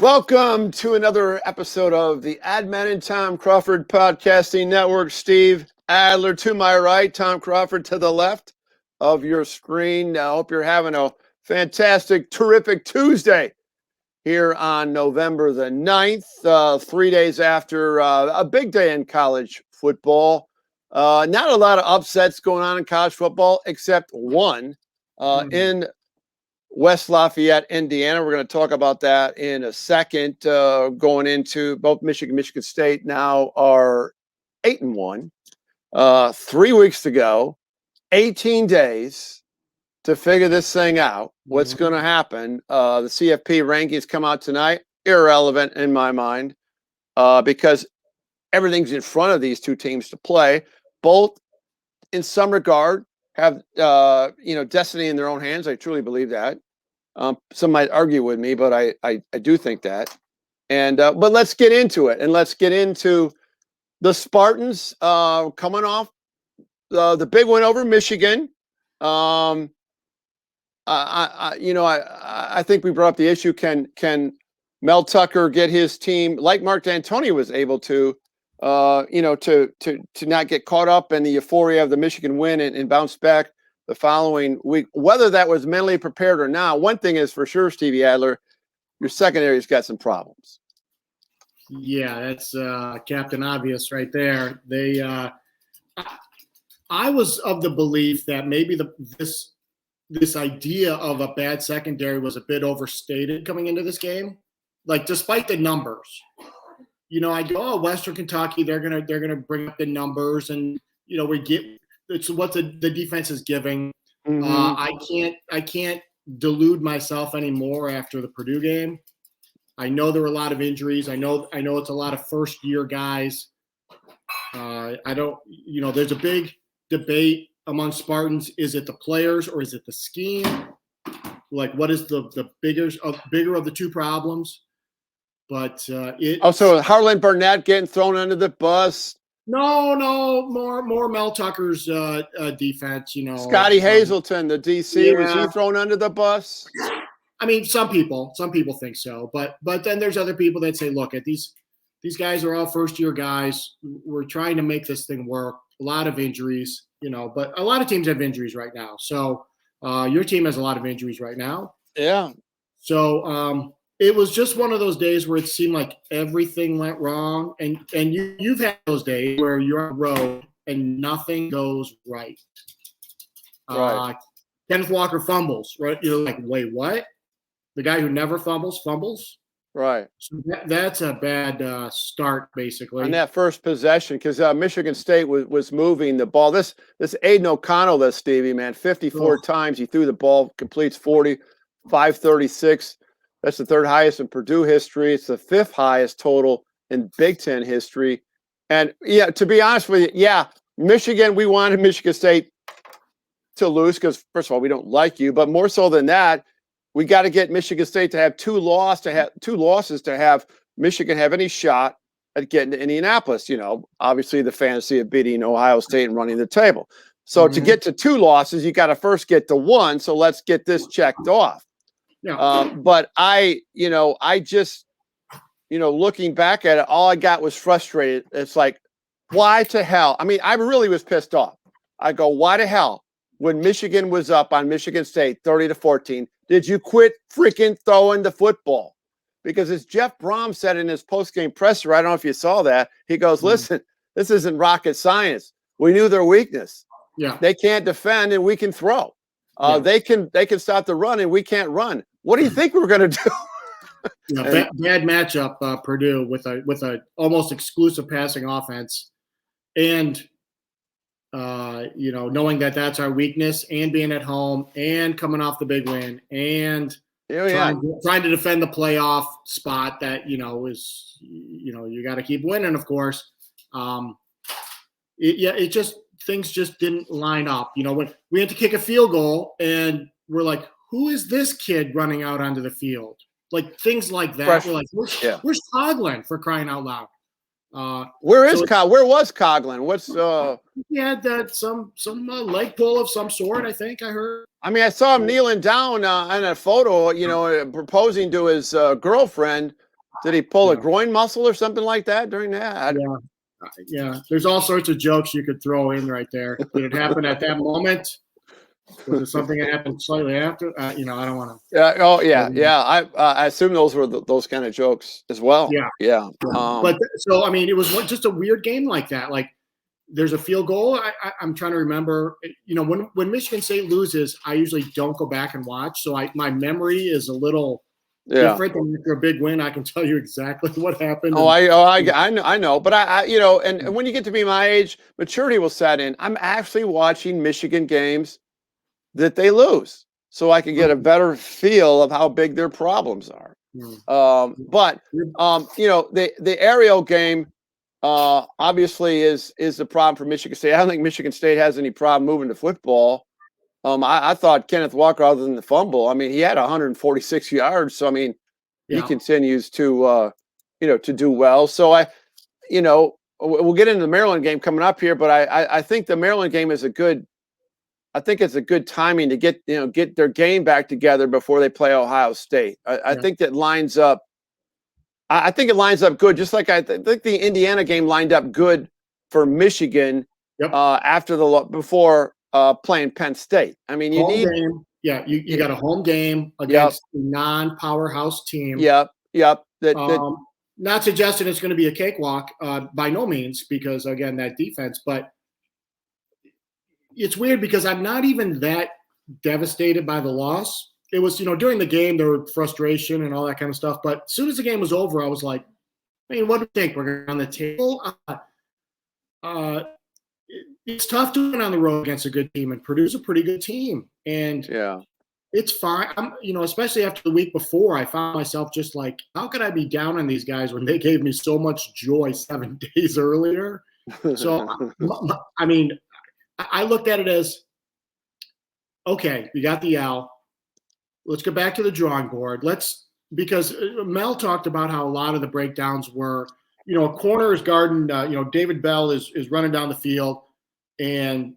Welcome to another episode of the Man and Tom Crawford Podcasting Network. Steve Adler to my right, Tom Crawford to the left of your screen. I hope you're having a fantastic, terrific Tuesday here on November the 9th, 3 days after a big day in college football. Not a lot of upsets going on in college football, except one in West Lafayette, Indiana. We're going to talk about that in a second. Going into both Michigan State now are 8-1. 3 weeks to go, 18 days to figure this thing out. What's going to happen? The CFP rankings come out tonight. Irrelevant in my mind because everything's in front of these two teams to play. Both, in some regard, have destiny in their own hands. I truly believe that. Some might argue with me, but I do think that. And but let's get into it, and let's get into the Spartans coming off the big win over Michigan. I think we brought up the issue: can Mel Tucker get his team, like Mark D'Antoni was able to? To not get caught up in the euphoria of the Michigan win and bounce back the following week, whether that was mentally prepared or not. One thing is for sure, Stevie Adler, your secondary's got some problems. Yeah, that's Captain Obvious right there. I was of the belief that maybe this idea of a bad secondary was a bit overstated coming into this game. Like, despite the numbers. I go, oh, Western Kentucky, they're gonna bring up the numbers, and we get it's what the defense is giving. Mm-hmm. I can't delude myself anymore after the Purdue game. I know there were a lot of injuries. I know it's a lot of first year guys. There's a big debate among Spartans. Is it the players or is it the scheme? Like, what is the bigger of the two problems? But so Harlan Burnett getting thrown under the bus. No, more Mel Tucker's defense. Scotty Hazelton, the DC, was he thrown under the bus? I mean, some people think so, but then there's other people that say, look, at these guys are all first year guys. We're trying to make this thing work. A lot of injuries, but a lot of teams have injuries right now. So your team has a lot of injuries right now. Yeah. So it was just one of those days where it seemed like everything went wrong. And you've had those days where you're on the road and nothing goes right. Right. Kenneth Walker fumbles, right? You're like, wait, what? The guy who never fumbles? Right. So that's a bad start, basically. On that first possession, because Michigan State was moving the ball. This Aiden O'Connell, Stevie, man, 54 times he threw the ball, completes 40, 536. That's the third highest in Purdue history. It's the fifth highest total in Big Ten history. And, to be honest with you, Michigan, we wanted Michigan State to lose because, first of all, we don't like you. But more so than that, we got to get Michigan State to have two losses to have Michigan have any shot at getting to Indianapolis. Obviously the fantasy of beating Ohio State and running the table. So to get to two losses, you got to first get to one. So let's get this checked off. Yeah. But I just, looking back at it, all I got was frustrated. It's like, why to hell? I mean, I really was pissed off. I go, why the hell? When Michigan was up on Michigan State 30-14, did you quit freaking throwing the football? Because as Jeff Brom said in his post-game presser, I don't know if you saw that, he goes, listen, this isn't rocket science. We knew their weakness. Yeah. They can't defend and we can throw. They can stop the run and we can't run. What do you think we're going to do? Bad matchup, Purdue with a almost exclusive passing offense, and knowing that that's our weakness, and being at home, and coming off the big win, and trying to defend the playoff spot that is you got to keep winning, of course. Things just didn't line up. When we had to kick a field goal, and we're like, who is this kid running out onto the field? Like, things like that. Fresh. We're like, where's Coughlin, for crying out loud? Where was Coughlin? What's he had that some leg pull of some sort, I think I heard. I mean, I saw him kneeling down in a photo, proposing to his girlfriend Did he pull a Yeah. groin muscle or something like that during that? Yeah. There's all sorts of jokes you could throw in right there. Did it happen at that moment? Was it something that happened slightly after? I don't want to. Yeah. Oh, yeah. I assume those were those kind of jokes as well. Yeah. Yeah. But so I mean, it was just a weird game like that. Like, there's a field goal. I'm trying to remember. When Michigan State loses, I usually don't go back and watch. So my memory is a little different than after a big win. I can tell you exactly what happened. I know. But and when you get to be my age, maturity will set in. I'm actually watching Michigan games that they lose, so I can get a better feel of how big their problems are. But the aerial game obviously is the problem for Michigan State. I don't think Michigan State has any problem moving the football. I thought Kenneth Walker, other than the fumble, I mean, he had 146 yards. So I mean, he continues to to do well. So we'll get into the Maryland game coming up here, but I think the Maryland game is I think it's a good timing to get their game back together before they play Ohio State. I think that lines up. I think it lines up good, just like I think the Indiana game lined up good for Michigan before playing Penn State. I mean, you got a home game against a non-powerhouse team. Yep. Not suggesting it's going to be a cakewalk, by no means, because again, that defense. But it's weird because I'm not even that devastated by the loss. It was, during the game, there was frustration and all that kind of stuff. But as soon as the game was over, I was like, I mean, what do you think? We're on the table. It's tough to win on the road against a good team, and Purdue's a pretty good team. And it's fine. Especially after the week before, I found myself just like, how could I be down on these guys when they gave me so much joy 7 days earlier? So, I mean, I looked at it as, okay, we got the L. Let's go back to the drawing board. Because Mel talked about how a lot of the breakdowns were, a corner is guarding, David Bell is running down the field, and,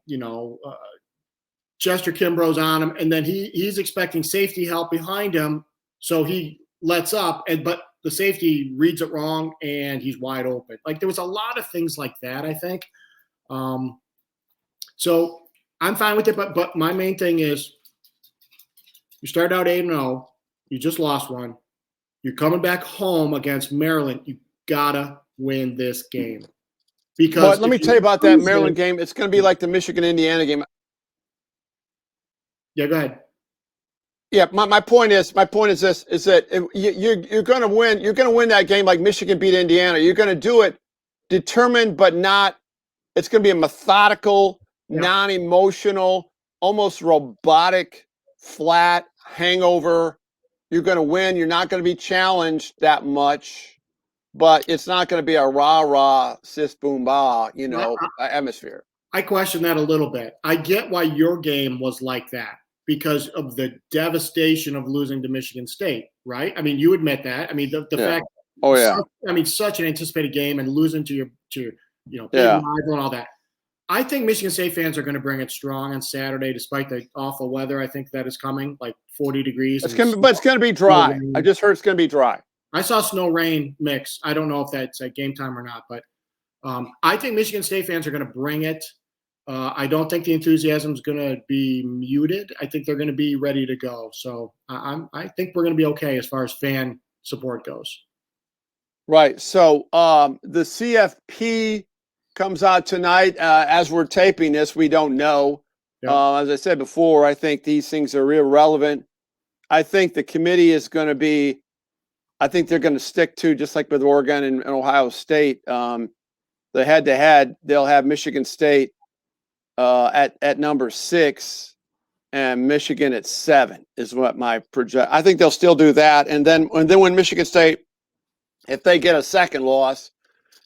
Chester Kimbrough's on him, and then he's expecting safety help behind him, so he lets up, but the safety reads it wrong, and he's wide open. Like, there was a lot of things like that, I think. So I'm fine with it, but my main thing is, you start out 8-0, you just lost one. You're coming back home against Maryland. You gotta win this game. Because let me tell you about that Maryland game. It's going to be like the Michigan-Indiana game. Yeah, go ahead. Yeah, my point is this: is that you're going to win. You're going to win that game like Michigan beat Indiana. You're going to do it determined, but not. It's going to be a methodical, non-emotional, almost robotic, flat hangover. You're going to win. You're not going to be challenged that much, but it's not going to be a rah-rah, sis boom bah, atmosphere. I question that a little bit. I get why your game was like that because of the devastation of losing to Michigan State, right? I mean, you admit that. I mean, the fact. Oh yeah. Such an anticipated game and losing to your rival and all that. I think Michigan State fans are going to bring it strong on Saturday, despite the awful weather. I think that is coming, like 40 degrees. But it's going to be dry. I just heard it's going to be dry. I saw snow rain mix. I don't know if that's at game time or not, but I think Michigan State fans are going to bring it. I don't think the enthusiasm is going to be muted. I think they're going to be ready to go. So I think we're going to be okay as far as fan support goes. Right. So the CFP comes out tonight. As we're taping this, we don't know. Yeah. As I said before, I think these things are irrelevant. I think the committee is going to be, I think they're going to stick to, just like with Oregon and Ohio State, the head-to-head, they'll have Michigan State at number 6 and Michigan at 7 is what my project. I think they'll still do that. And then when Michigan State, if they get a second loss,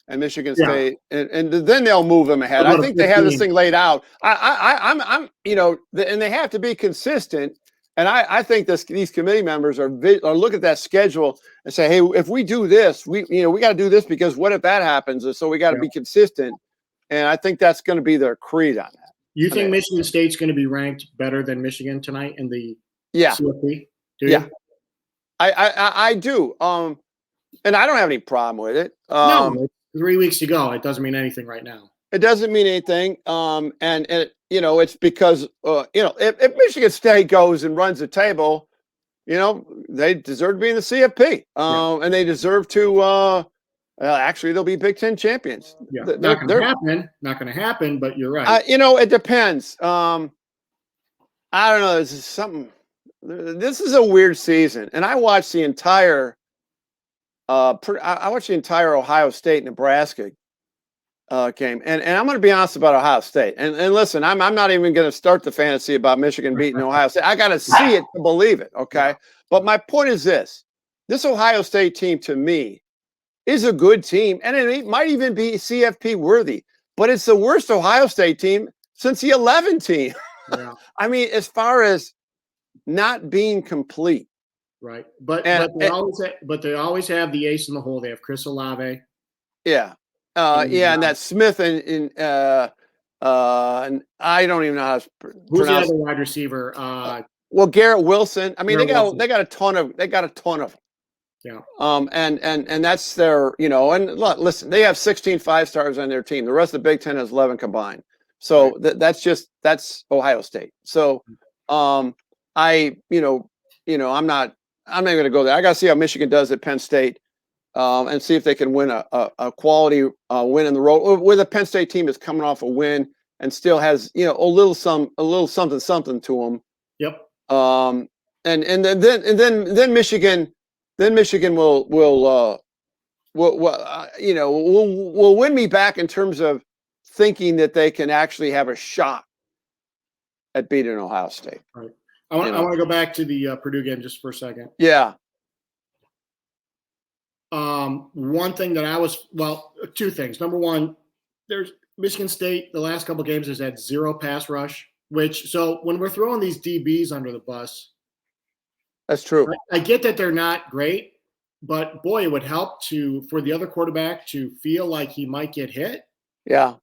and Michigan State, and then they'll move them ahead. I think they have this thing laid out. I'm and they have to be consistent. And I think these committee members are look at that schedule and say, hey, if we do this, we got to do this because what if that happens? And so we got to be consistent. And I think that's going to be their creed on that. You think Michigan State's going to be ranked better than Michigan tonight in the CFP? Yeah. I do. and I don't have any problem with it. No, it's 3 weeks to go. It doesn't mean anything right now. It doesn't mean anything. And it's because if Michigan State goes and runs the table, they deserve to be in the CFP, and they deserve to. Actually, they'll be Big Ten champions. Yeah, not going to happen. Not going to happen. But you're right. It depends. I don't know. This is something. This is a weird season, and I watched the entire. I watched the entire Ohio State Nebraska game, and I'm going to be honest about Ohio State. And listen, I'm not even going to start the fantasy about Michigan beating Ohio State. I got to see it to believe it. Okay, but my point is this: this Ohio State team, to me, is a good team, and it might even be CFP worthy. But it's the worst Ohio State team since the 11 team. Yeah. I mean, as far as not being complete. Right. But they always have the ace in the hole. They have Chris Olave. Yeah. And that Smith and I don't even know how to pronounce. Who's the other wide receiver? Garrett Wilson. I mean, Wilson. they got a ton of them. Yeah. And that's their, and listen, they have 16 5-stars on their team. The rest of the Big Ten has 11 combined. So right. That's Ohio State. So I'm not going to go there. I got to see how Michigan does at Penn State, and see if they can win a quality win in the road. Where the Penn State team is coming off a win and still has a little something to them. Yep. And then Michigan will win me back in terms of thinking that they can actually have a shot at beating Ohio State. Right. I want to go back to the Purdue game just for a second. Yeah. One thing that two things. Number one, there's Michigan State, the last couple of games has had 0 pass rush, so when we're throwing these DBs under the bus. That's true. I get that they're not great, but boy, it would help for the other quarterback to feel like he might get hit. Yeah.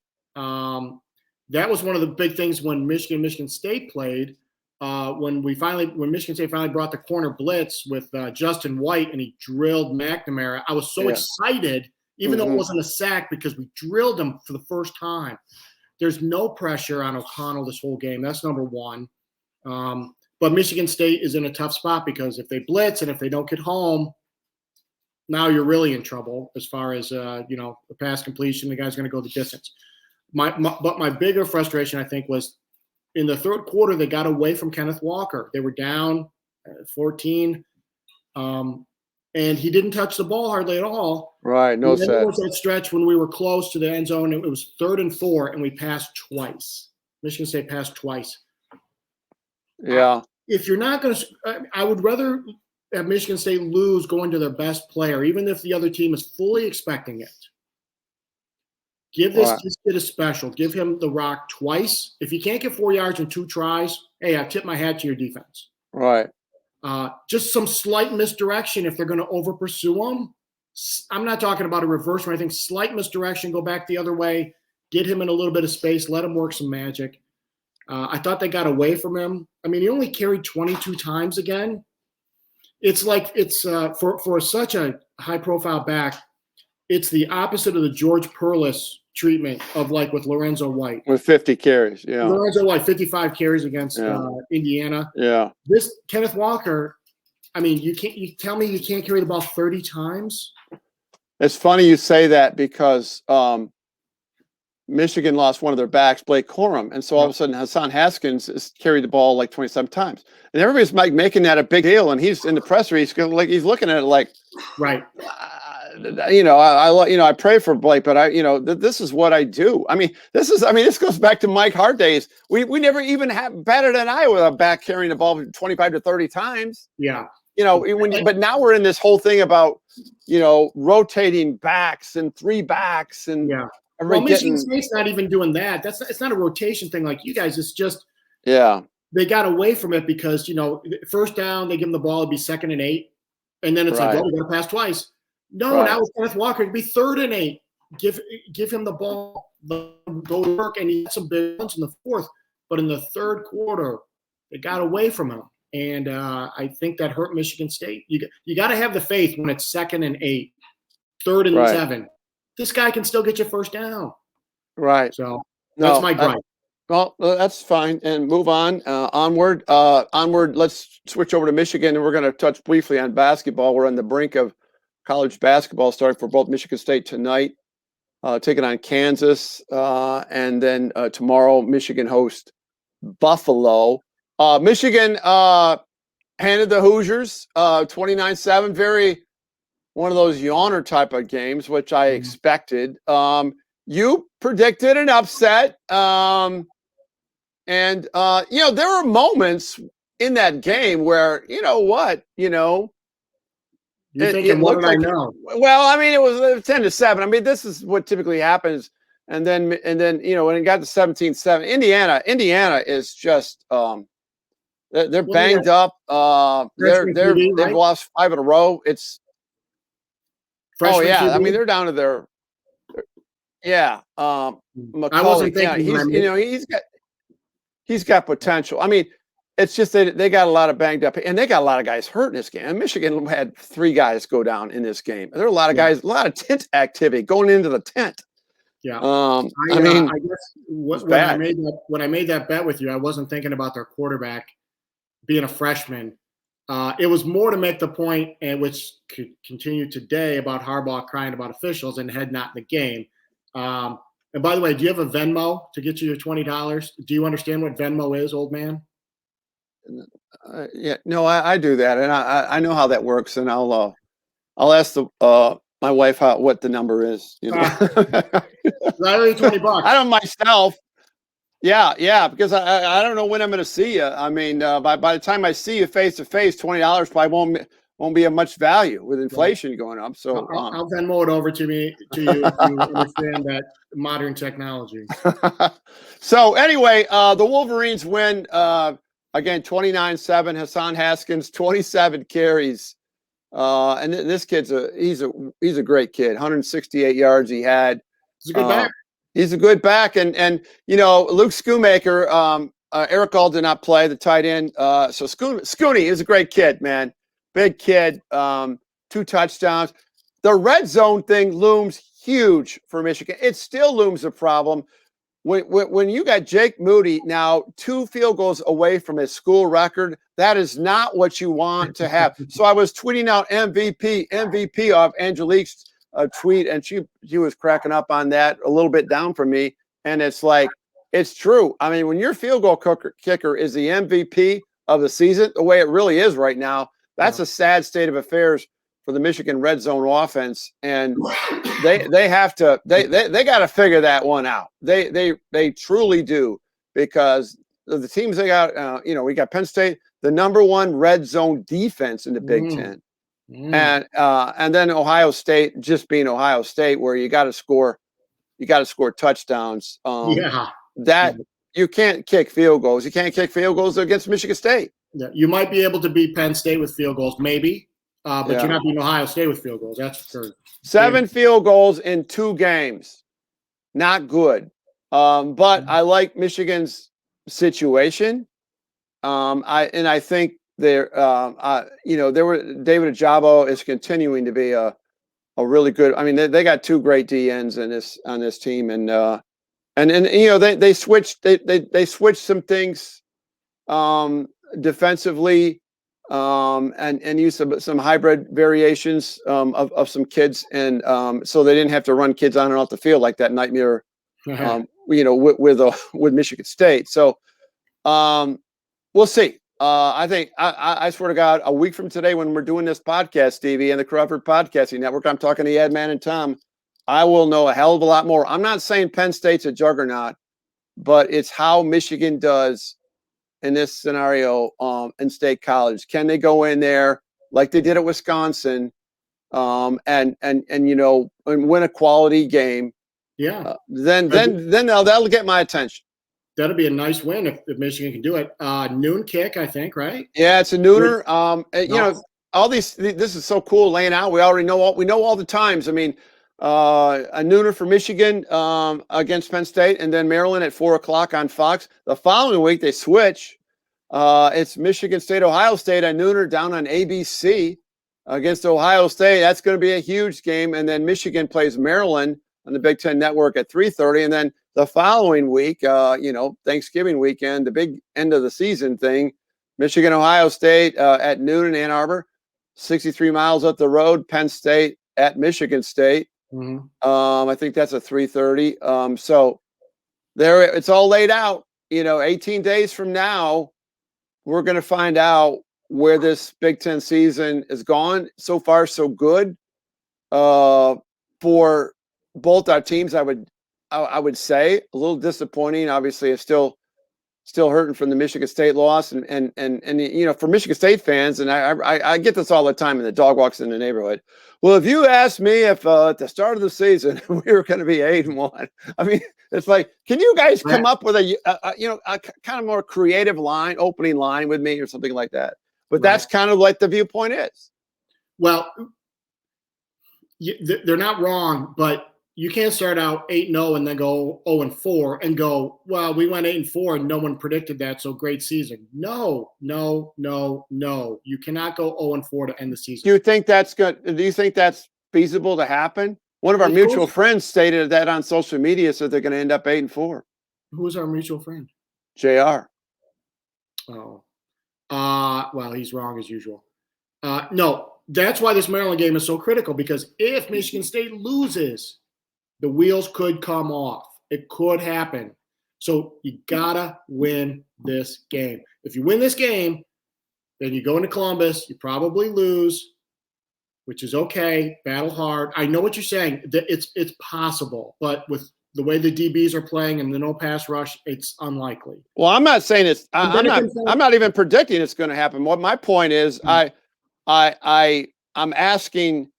That was one of the big things when Michigan State played. When Michigan State finally brought the corner blitz with Justin White and he drilled McNamara, I was so excited, even though it wasn't a sack, because we drilled him for the first time. There's no pressure on O'Connell this whole game. That's number one. But Michigan State is in a tough spot because if they blitz and if they don't get home, now you're really in trouble as far as the pass completion. The guy's going to go the distance. But my bigger frustration, I think, was in the third quarter, they got away from Kenneth Walker. They were down 14, and he didn't touch the ball hardly at all. Right, no sense. There was that stretch when we were close to the end zone. It was 3rd and 4, and we passed twice. Michigan State passed twice. Yeah. If you're not going to – I would rather have Michigan State lose going to their best player, even if the other team is fully expecting it. Give this kid a special. Give him the rock twice. If you can't get 4 yards in 2 tries, hey, I tip my hat to your defense. Right. Just some slight misdirection if they're going to over-pursue him. I'm not talking about a reverse or anything. Slight misdirection, go back the other way, get him in a little bit of space, let him work some magic. I thought they got away from him. I mean, he only carried 22 times again. It's like for such a high-profile back, it's the opposite of the George Perlis treatment of like with Lorenzo White. With 50 carries, yeah. Lorenzo White, 55 carries against Indiana. Yeah. This Kenneth Walker, I mean, you tell me you can't carry the ball 30 times? It's funny you say that because Michigan lost one of their backs, Blake Corum, and so all of a sudden Hassan Haskins has carried the ball like 27 times, and everybody's making that a big deal. And he's in the presser, he's looking at it like, right. I pray for Blake, but this is what I do. This goes back to Mike Hart days. We never even batted an eye with a back carrying the ball 25 to 30 times. Yeah. But now we're in this whole thing about, rotating backs and 3 backs and Michigan State's not even doing that. It's not a rotation thing like you guys. It's just they got away from it because first down they give them the ball, it'd be 2nd and 8, and then it's like, we got to pass twice. No, now with Kenneth Walker, it'd be 3rd and 8. Give him the ball, go to work, and he had some big ones in the 4th. But in the 3rd quarter, they got away from him, and I think that hurt Michigan State. You got to have the faith when it's 2nd and 8 3rd and Right. 7. This guy can still get you first down. Right. So that's my gripe. Well, that's fine. And move on. Onward. Onward. Let's switch over to Michigan, and we're going to touch briefly on basketball. We're on the brink of college basketball starting for both Michigan State tonight, taking on Kansas, and then tomorrow Michigan host Buffalo. Michigan handed the Hoosiers 29-7. Very one of those yawner type of games, which I expected. You predicted an upset. And there were moments in that game where, You're thinking, what did I know? Well, I mean, it was 10-7. I mean, this is what typically happens. And then, when it got to 17-7, Indiana is just they're banged up. They've lost 5 in a row. It's Freshman I QB? mean, they're down to their McCullough. I wasn't thinking He's got potential. I mean, it's just they got a lot of banged up, and they got a lot of guys hurt in this game. And Michigan had 3 guys go down in this game. There are a lot of guys, a lot of tent activity going into the tent. Yeah. I mean, I guess when I made that bet with you, I wasn't thinking about their quarterback being a freshman. It was more to make the point, and which could continue today, about Harbaugh crying about officials and had not in the game. And by the way, do you have a Venmo to get you your $20? Do you understand what Venmo is, old man? No, I do that, and I know how that works, and I'll ask my wife what the number is. I owe you $20. I don't myself. Yeah, because I don't know when I'm going to see you. I mean, by the time I see you face to face, $20 probably won't be of much value with inflation going up. So I'll Venmo it over to you if you understand that modern technology. So anyway, the Wolverines win again 29-7. Hassan Haskins 27 carries, and this kid's he's a great kid. 168 yards he had. He's a good back. He's a good back, and Luke Schoonmaker, Eric Gall did not play, the tight end. So Scooney is a great kid, man. Big kid, 2 touchdowns. The red zone thing looms huge for Michigan. It still looms a problem. When you got Jake Moody now 2 field goals away from his school record, that is not what you want to have. So I was tweeting out MVP of Angelique's tweet, and she was cracking up on that a little bit down from me. And it's like, it's true. I mean, when your field goal kicker is the MVP of the season, the way it really is right now, that's a sad state of affairs for the Michigan red zone offense. And they have to, they got to figure that one out. They truly do, because the teams they got, we got Penn State, the #1 red zone defense in the Big Ten. And then Ohio State just being Ohio State, where you got to score touchdowns. That you can't kick field goals. You can't kick field goals against Michigan State. Yeah, you might be able to beat Penn State with field goals, maybe, but you're not beating Ohio State with field goals. That's for sure. 7 field goals in 2 games, not good. But I like Michigan's situation. I think David Ajabo is continuing to be a really good. I mean, they got 2 great DNs on this team, and they switched some things defensively, and used some hybrid variations of some kids, and so they didn't have to run kids on and off the field like that nightmare, with Michigan State. So we'll see. I think I swear to God, a week from today, when we're doing this podcast, Stevie, and the Crawford Podcasting Network, I'm talking to Man and Tom, I will know a hell of a lot more. I'm not saying Penn State's a juggernaut, but it's how Michigan does in this scenario in State College. Can they go in there like they did at Wisconsin, and win a quality game? Yeah. Then that'll get my attention. That'll be a nice win if Michigan can do it. Noon kick, I think, right? Yeah, it's a nooner. All these. This is so cool laying out. We already know all the times. I mean, a nooner for Michigan against Penn State, and then Maryland at 4:00 on Fox. The following week they switch. It's Michigan State, Ohio State, a nooner down on ABC. against Ohio State. That's going to be a huge game. And then Michigan plays Maryland on the Big Ten Network at 3:30. And then the following week, Thanksgiving weekend, the big end of the season thing, Michigan, Ohio State at noon in Ann Arbor, 63 miles up the road, Penn State at Michigan State. Mhm. I think that's a 3:30. So there, it's all laid out. 18 days from now, we're going to find out where this Big Ten season is gone. So far, so good for both our teams. I would say a little disappointing. Obviously, it's still hurting from the Michigan State loss, and for Michigan State fans, and I get this all the time in the dog walks in the neighborhood. Well, if you asked me if at the start of the season we were going to be 8-1, I mean, it's like, can you guys come up with a kind of more creative opening line with me or something like that? But that's kind of like the viewpoint is. Well, they're not wrong, but you can't start out 8-0 and then go 0-4 and go, well, we went 8-4 and no one predicted that, so great season. No. You cannot go 0-4 to end the season. Do you think that's good? Do you think that's feasible to happen? One of our mutual friends stated that on social media, said they're going to end up 8-4. Who's our mutual friend? JR. Oh. Well, he's wrong as usual. No, that's why this Maryland game is so critical, because if Michigan State loses, the wheels could come off. It could happen. So you gotta win this game. If you win this game, then you go into Columbus, you probably lose, which is okay. Battle hard. I know what you're saying. It's possible, but with the way the DBs are playing and the no pass rush, it's unlikely. Well, I'm not saying it's. I'm not even predicting it's going to happen. What my point is, I'm asking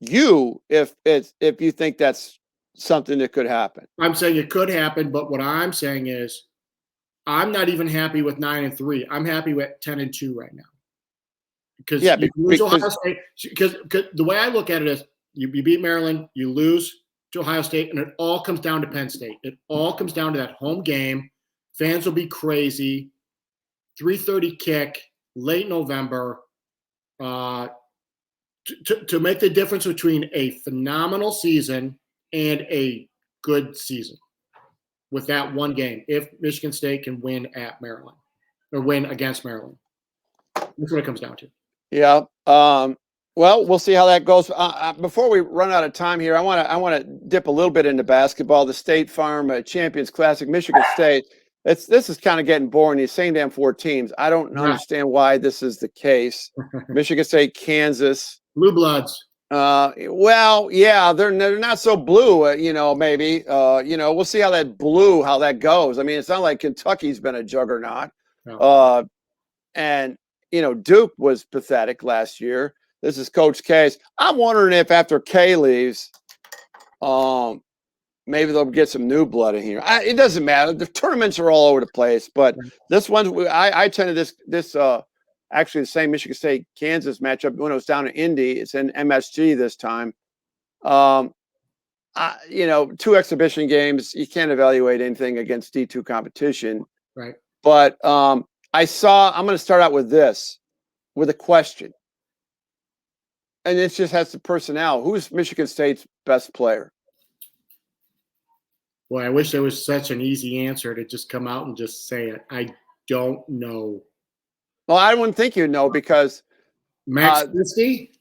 you if you think that's something that could happen. I'm saying it could happen, but what I'm saying is, I'm not even happy with 9-3. I'm happy with 10-2 right now. Because the way I look at it is, you beat Maryland, you lose to Ohio State, and it all comes down to Penn State. It all comes down to that home game. Fans will be crazy. 3:30 kick, late November, to make the difference between a phenomenal season and a good season with that one game, if Michigan State can win at Maryland or win against Maryland. That's what it comes down to. Yeah. Well, we'll see how that goes. Before we run out of time here, I want to dip a little bit into basketball. The State Farm Champions Classic, Michigan State. This is kind of getting boring. These same damn 4 teams. I don't understand why this is the case. Michigan State, Kansas, Blue Bloods. Well, yeah, they're not so blue. Maybe. We'll see how that goes. I mean, it's not like Kentucky's been a juggernaut. No. And Duke was pathetic last year. This is Coach K's. I'm wondering if after K leaves, maybe they'll get some new blood in here. It doesn't matter. The tournaments are all over the place, but this one, I attended this actually the same Michigan State Kansas matchup when it was down in Indy. It's in MSG this time. 2 exhibition games. You can't evaluate anything against D2 competition. Right. But I'm going to start out with a question. And it just has the personnel. Who's Michigan State's best player? Boy, I wish there was such an easy answer to just come out and just say it. I don't know. Well, I wouldn't think you'd know because Max Christie?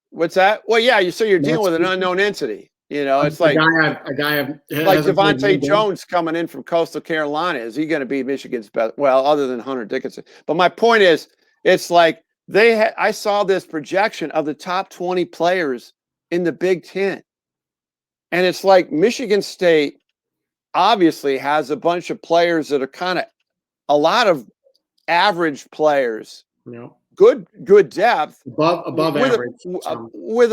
What's that? Well, yeah, you're dealing with an unknown entity. It's like a guy like Devontae Jones coming in from Coastal Carolina. Is he going to be Michigan's best? Well, other than Hunter Dickinson. But my point is, it's like I saw this projection of the top 20 players in the Big Ten, and it's like Michigan State obviously has a bunch of players that are kind of a lot of average players. Yeah. Good depth above average with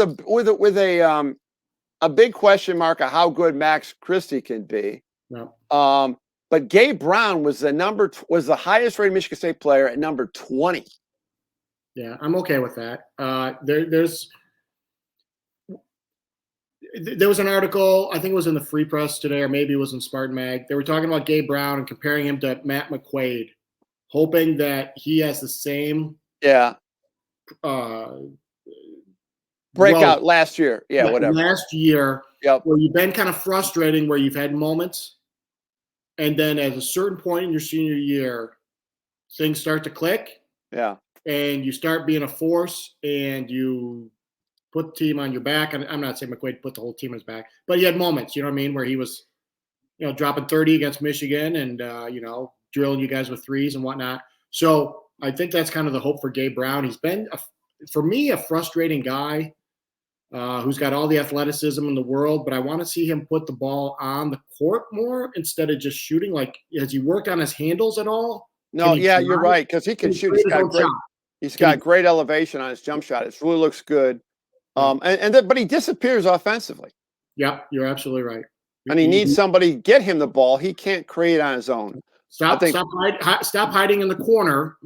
a big question mark of how good Max Christie can be. Yeah. But Gabe Brown was the highest rated Michigan State player at number 20. Yeah, I'm okay with that. There was an article, I think it was in the Free Press today, or maybe it was in Spartan Mag. They were talking about Gabe Brown and comparing him to Matt McQuaid, hoping that he has the same breakout last year. Yeah, whatever. Last year, Yep. where you've been kind of frustrating, where you've had moments, and then at a certain point in your senior year, things start to click. Yeah. And you start being a force, and you put the team on your back. And I'm not saying McQuaid put the whole team on his back, but he had moments, you know what I mean, where he was, dropping 30 against Michigan and, drilling you guys with threes and whatnot. So I think that's kind of the hope for Gabe Brown. He's been, for me, a frustrating guy who's got all the athleticism in the world, but I want to see him put the ball on the court more instead of just shooting. Like, has he worked on his handles at all? No, yeah, you're right, because he can shoot. He's got great elevation on his jump shot. It really looks good. But he disappears offensively. Yeah, you're absolutely right. And he needs somebody to get him the ball. He can't create on his own. Stop hiding in the corner.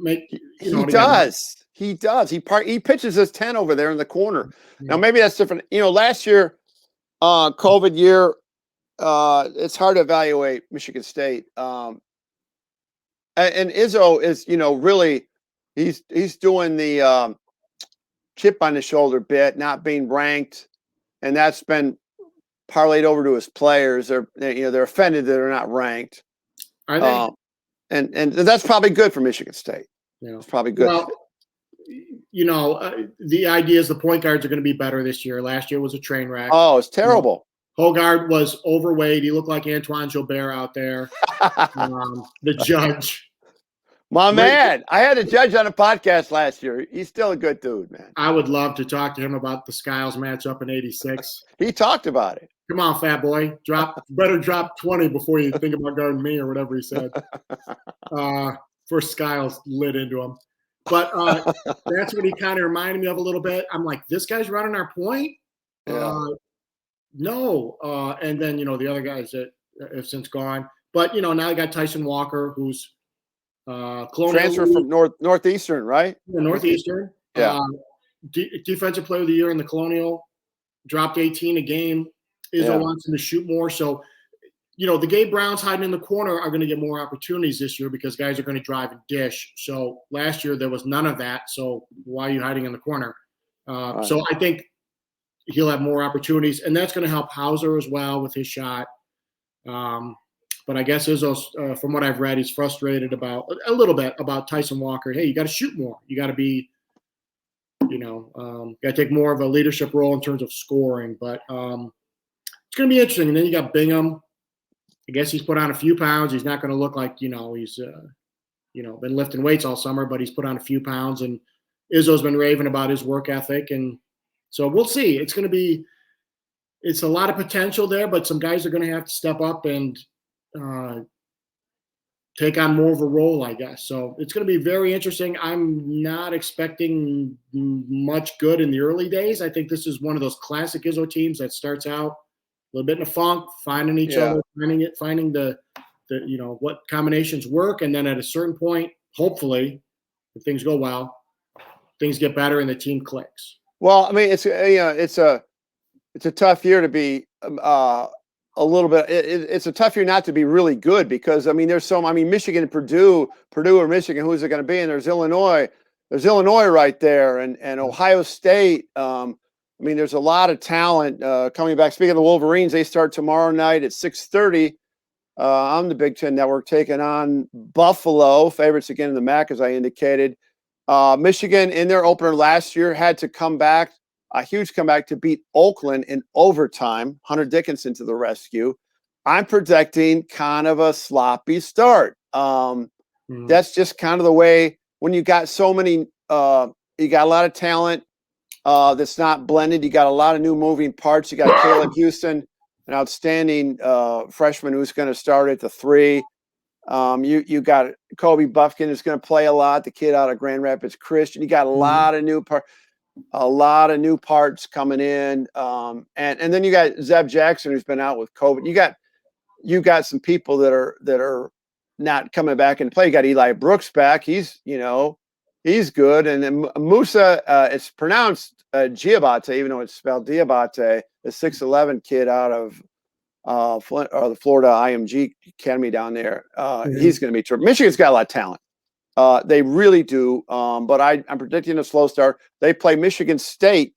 He does. He pitches his 10 over there in the corner. Yeah. Now maybe that's different. Last year, COVID year, it's hard to evaluate Michigan State. And Izzo is, really, he's doing the chip on the shoulder bit, not being ranked, and that's been parlayed over to his players. They're offended that they're not ranked. Are they? And that's probably good for Michigan State. Yeah, it's probably good. Well, the idea is the point guards are going to be better this year. Last year was a train wreck. Oh, it's terrible. Hogard was overweight. He looked like Antoine Joubert out there. The judge. My man, I had a judge on a podcast last year. He's still a good dude, man. I would love to talk to him about the Skiles matchup in '86. He talked about it. Come on, fat boy. Better drop 20 before you think about guarding me or whatever he said. First Skiles lit into him. But that's what he kind of reminded me of a little bit. I'm like, this guy's running our point? Yeah. No. And then, the other guys that have since gone. But, now you got Tyson Walker, who's transfer from Northeastern, right? Yeah, Northeastern. Yeah. Defensive player of the year in the Colonial. Dropped 18 a game. Izzo wants him to shoot more. So, the Gabe Browns hiding in the corner are going to get more opportunities this year because guys are going to drive and dish. So last year there was none of that. So why are you hiding in the corner? So I think he'll have more opportunities, and that's going to help Hauser as well with his shot. But I guess Izzo's, from what I've read, he's frustrated about a little bit about Tyson Walker. Hey, you got to shoot more. You got to be, got to take more of a leadership role in terms of scoring. But it's going to be interesting. And then you got Bingham. I guess he's put on a few pounds. He's not going to look like, he's, been lifting weights all summer, but he's put on a few pounds. And Izzo's been raving about his work ethic. And so we'll see. It's a lot of potential there, but some guys are going to have to step up and take on more of a role, I guess. So it's going to be very interesting. I'm not expecting much good in the early days. I think this is one of those classic Izzo teams that starts out a little bit in a funk, finding each other, finding the what combinations work, and then at a certain point, hopefully, if things go well, things get better and the team clicks. Well, I mean, it's a tough year to be a little bit. It's a tough year not to be really good because Michigan and Purdue or Michigan. Who's it going to be? And there's Illinois. There's Illinois right there, and Ohio State. There's a lot of talent coming back. Speaking of the Wolverines, they start tomorrow night at 6:30 on the Big Ten Network, taking on Buffalo, favorites again in the MAC, as I indicated. Michigan, in their opener last year, had to come back, a huge comeback to beat Oakland in overtime. Hunter Dickinson to the rescue. I'm projecting kind of a sloppy start. That's just kind of the way when you got so many, you got a lot of talent. That's not blended. You got a lot of new moving parts. You got Caleb Houston, an outstanding freshman who's going to start at the 3. You got Kobe Buffkin who's going to play a lot. The kid out of Grand Rapids Christian. You got a lot of new parts coming in. And then you got Zeb Jackson who's been out with COVID. You got some people that are not coming back and play. You got Eli Brooks back. He's good. And then Musa, it's pronounced Giabate, even though it's spelled Diabate, the 6'11" kid out of the Florida IMG Academy down there. He's going to be terrific. Michigan's got a lot of talent. They really do. But I'm predicting a slow start. They play Michigan State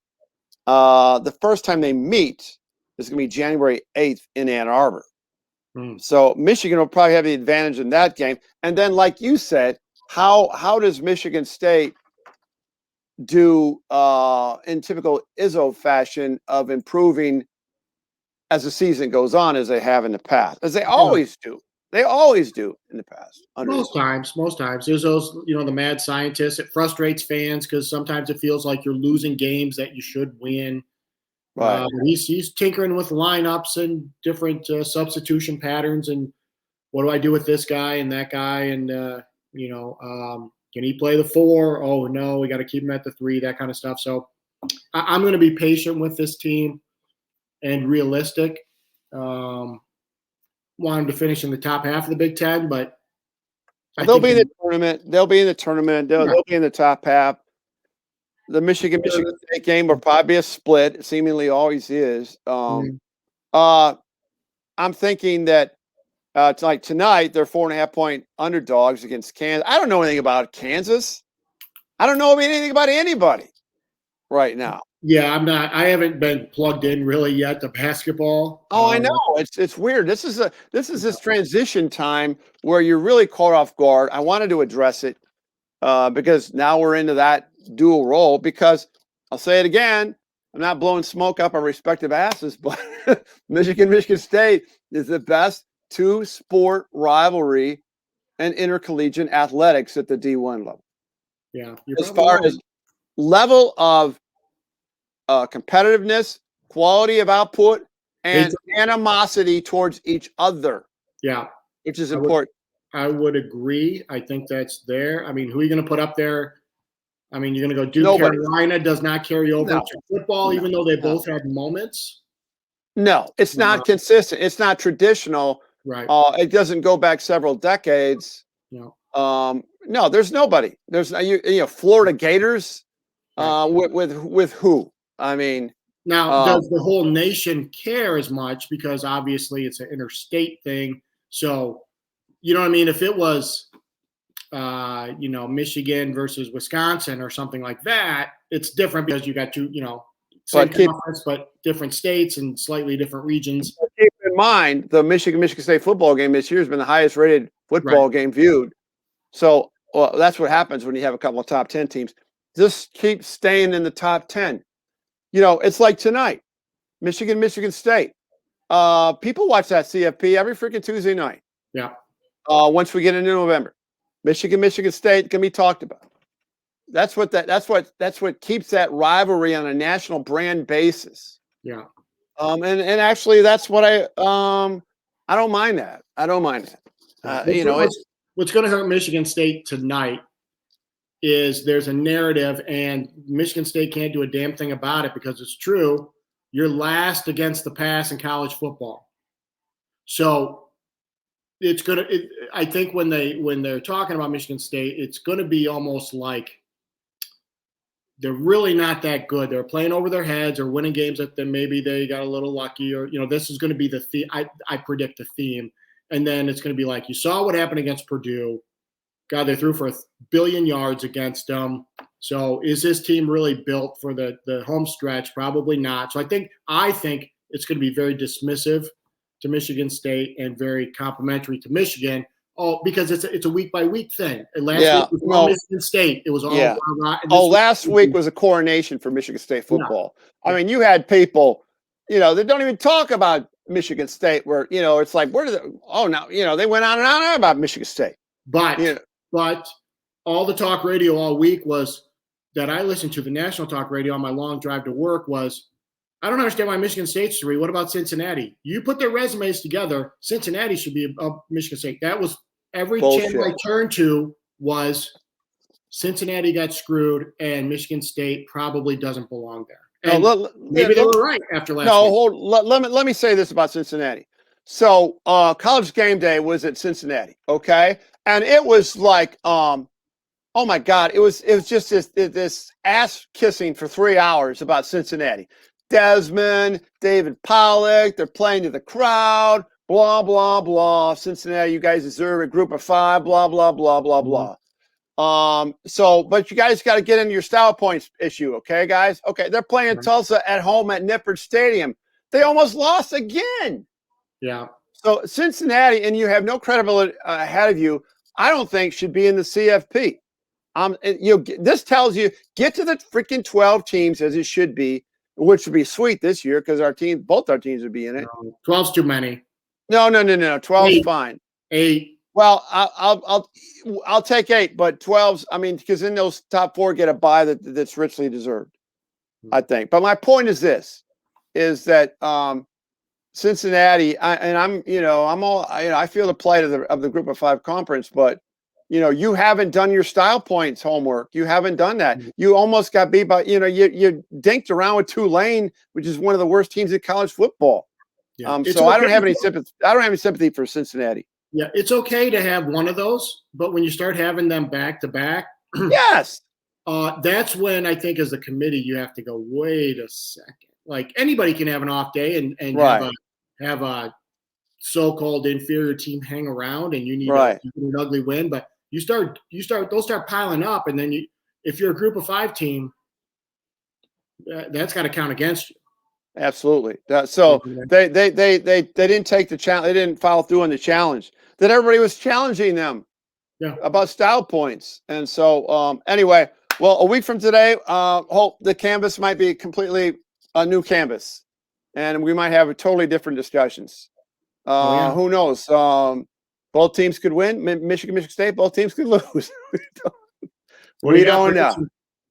The first time they meet is going to be January 8th in Ann Arbor. So Michigan will probably have the advantage in that game. And then, like you said, how does Michigan State do in typical Izzo fashion of improving as the season goes on, as they have in the past, as they always do? They always do in the past. Most times. There's those, the mad scientists. It frustrates fans because sometimes it feels like you're losing games that you should win. Right. He's tinkering with lineups and different substitution patterns, and what do I do with this guy and that guy, and can he play the 4? Oh no, we got to keep him at the 3. That kind of stuff. So I'm going to be patient with this team and realistic. Want him to finish in the top half of the Big Ten, but they'll be in the tournament. They'll be in the tournament. They'll be in the top half. The Michigan State game will probably be a split. It seemingly always is. I'm thinking that like tonight they're 4.5-point underdogs against Kansas. I don't know anything about Kansas. I don't know anything about anybody right now. Yeah, I'm not. I haven't been plugged in really yet to basketball. Oh, I know. It's weird. This is this transition time where you're really caught off guard. I wanted to address it because now we're into that dual role. Because I'll say it again, I'm not blowing smoke up our respective asses, but Michigan State is the best 2-sport rivalry and intercollegiate athletics at the D1 level. Yeah, as far as level of competitiveness, quality of output, and animosity towards each other. Yeah. Which is important. I would agree. I think that's there. I mean, who are you going to put up there? I mean, you're going to go Duke. Nobody. Carolina does not carry over to football, even though they both had moments. No, it's not consistent. It's not traditional. Right. It doesn't go back several decades. No. No, there's nobody. There's Florida Gators with who? I mean, now does the whole nation care as much, because obviously it's an interstate thing. So, you know what I mean? If it was, Michigan versus Wisconsin or something like that, it's different because you got two, same conference, but different states and slightly different regions. Keep in mind, the Michigan State football game this year has been the highest rated football game viewed. So that's what happens when you have a couple of top 10 teams. Just keep staying in the top 10. It's like tonight, Michigan State. People watch that CFP every freaking Tuesday night. Yeah. Once we get into November, Michigan State can be talked about. That's what keeps that rivalry on a national brand basis. Yeah. And actually, that's what I don't mind that. I don't mind that. What's going to hurt Michigan State tonight is there's a narrative, and Michigan State can't do a damn thing about it because it's true. You're last against the pass in college football. So it's going to, I think when they're talking about Michigan State, it's going to be almost like they're really not that good. They're playing over their heads or winning games that then maybe they got a little lucky, or, this is going to be the theme. I predict the theme. And then it's going to be like, you saw what happened against Purdue. God, they threw for 1 billion yards against them. So is this team really built for the home stretch? Probably not. So I think it's going to be very dismissive to Michigan State and very complimentary to Michigan. Oh, because it's a week by week thing. And last week was all Michigan State. It was all last week was a coronation for Michigan State football. Yeah. I mean, you had people, they don't even talk about Michigan State where, it's like, where did they went on and on about Michigan State. But all the talk radio all week was that I listened to, the national talk radio on my long drive to work, was, I don't understand why Michigan State's 3. What about Cincinnati? You put their resumes together, Cincinnati should be above Michigan State. That was every channel I turned to was Cincinnati got screwed and Michigan State probably doesn't belong there. And maybe they were right after last week. Let me say this about Cincinnati. So College Game Day was at Cincinnati, okay? And it was like, oh my God, it was just this ass kissing for 3 hours about Cincinnati. Desmond, David Pollock, they're playing to the crowd, blah, blah, blah. Cincinnati, you guys deserve a group of 5, blah, blah, blah, blah, blah. But you guys got to get into your style points issue, okay, guys? Okay, they're playing Tulsa at home at Nippert Stadium. They almost lost again. Yeah. So Cincinnati, and you have no credibility ahead of you, I don't think should be in the CFP. This tells you get to the freaking 12 teams as it should be, which would be sweet this year because both our teams would be in it. No, 12's too many. No. 12's fine. 8. Well, I'll take 8, but 12's. I mean, because then those top 4 get a bye that's richly deserved, I think. But my point is this: is that Cincinnati, I feel the plight of the Group of 5 conference, but you haven't done your style points homework. You haven't done that. You almost got beat by you dinked around with Tulane, which is one of the worst teams in college football. Yeah. So I don't have any sympathy. I don't have any sympathy for Cincinnati. Yeah, it's okay to have one of those, but when you start having them back to back, yes, that's when I think as a committee you have to go, wait a second. Like anybody can have an off day and right. have a so-called inferior team hang around, and you need an ugly win. But they'll start piling up, and then if you're a Group of 5 team, that's got to count against you. Absolutely. So they didn't take the challenge. They didn't follow through on the challenge that everybody was challenging them about style points. And so anyway, well, a week from today, hope the canvas might be completely a new canvas, and we might have totally different discussions. Who knows? Both teams could win. Michigan State. Both teams could lose. We don't know.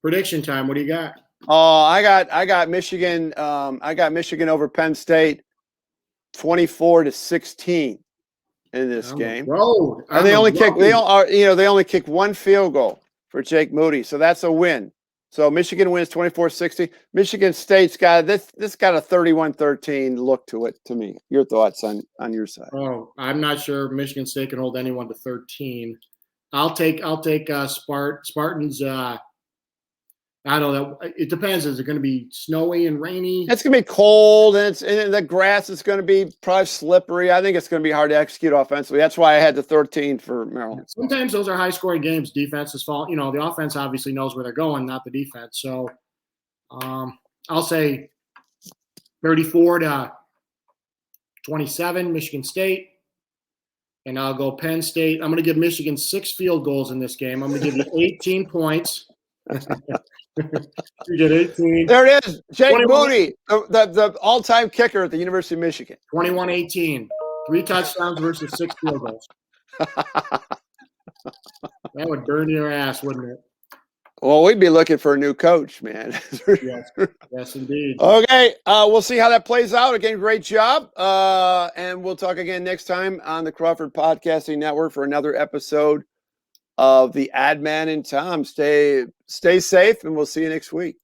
Prediction time. What do you got? Oh, I got Michigan. I got Michigan over Penn State, 24-16 in this game. And they only kick one field goal for Jake Moody, so that's a win. So Michigan wins 24-16. Michigan State's got this got a 31-13 look to it to me. Your thoughts on your side? Oh, I'm not sure Michigan State can hold anyone to 13. I'll take Spartans. I don't know. It depends. Is it going to be snowy and rainy? It's going to be cold, and the grass is going to be probably slippery. I think it's going to be hard to execute offensively. That's why I had the 13 for Maryland. Sometimes those are high-scoring games. Defense is falling. The offense obviously knows where they're going, not the defense. So I'll say 34-27, Michigan State. And I'll go Penn State. I'm going to give Michigan 6 field goals in this game. I'm going to give you 18 points. You get 18. There it is. Jake Moody, the all-time kicker at the University of Michigan. 21-18. 3 touchdowns versus 6 field goals. That would burn your ass, wouldn't it? Well, we'd be looking for a new coach, man. Yes, indeed. Okay, we'll see how that plays out. Again, great job. And we'll talk again next time on the Crawford Podcasting Network for another episode of the Man and Tom. Stay safe, and we'll see you next week.